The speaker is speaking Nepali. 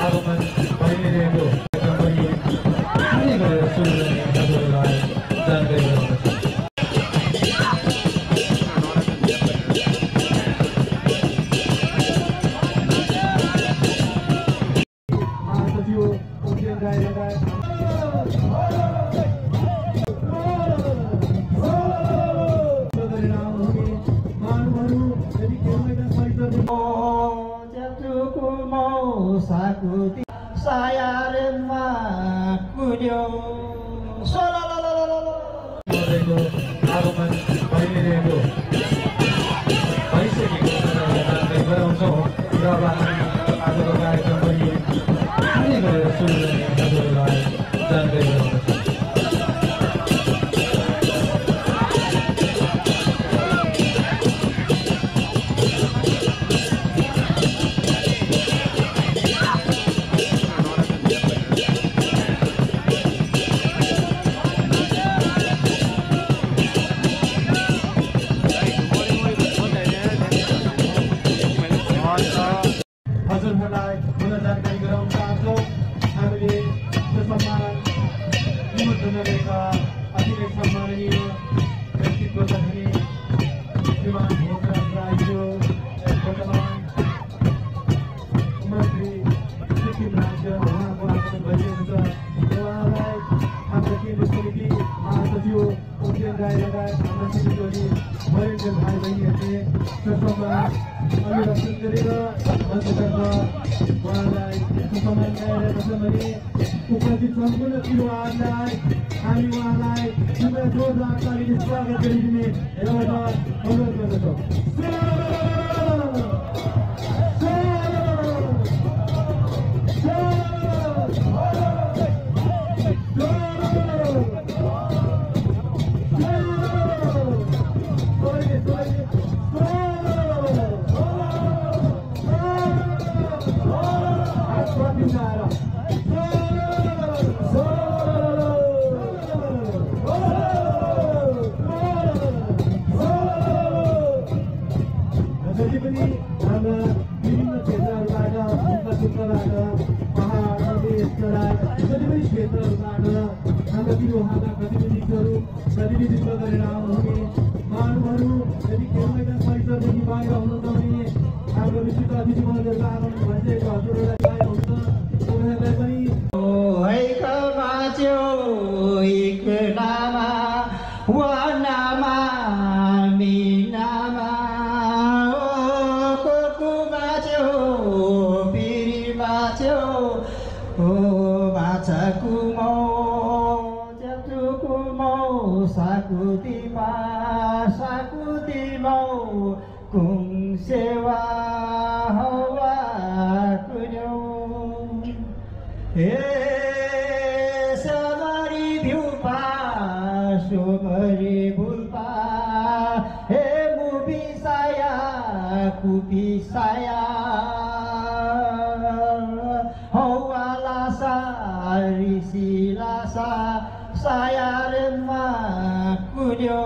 आगमन भइरहेको पनि कुनै गरेर सुरु गर्ने हजुरहरूलाई जानकारी गराउँदछु। आगमन भइरहेको भइसकेको जानकारी गराउँछौँ र आजको कार्यक्रम पनि कुनै गरेर सुरु गर्ने हजुरहरूलाई जानकारी गराउँदछु। हजुरहरूलाई पुनः जानकारी गराउन चाहन्छौँ हामीले यो सम्मान निमन्त्रणा गरेका अतिकै सम्माननीय व्यक्तित्व तथी श्रीमान भोगराज राईज्यू वर्तमान मन्त्री सिक्किम राज्य उहाँको आगमन भइरहेको छ। उहाँलाई हाम्रो केन्द्रीय समिति महासचिव उज्जैन राई लगायत हाम्रा समितिहरू वरिष्ठ भाइ बहिनीहरूले ससम्मान अभिवादन गरेर मञ्चतर्फ उहाँलाई सम्मान गराइरहेका छन् भने उपस्थित सम्पूर्ण युवाहरूलाई हामी उहाँलाई खुबै जोरदार तालीले स्वागत गरिदिने एउटा अनुरोध गर्दछौँ। जति पनि हाम्रा विभिन्न क्षेत्रहरूबाट इन्फ्रास्ट्रक्चरबाट पहाड प्रदेश तराई जति पनि क्षेत्रहरूबाट हाम्रा युवाहरूका प्रतिनिधित्व गरेर आउनुहुने महानुभावहरू यदि खेल मैदान परिसरदेखि बाहिर हुनुहुन्छ भने हाम्रो विशिष्ट अतिथि महोदयको आगमन भइसकेको हजुरहरूलाई हुन्छ उनीहरूलाई पनि saya remah kunyo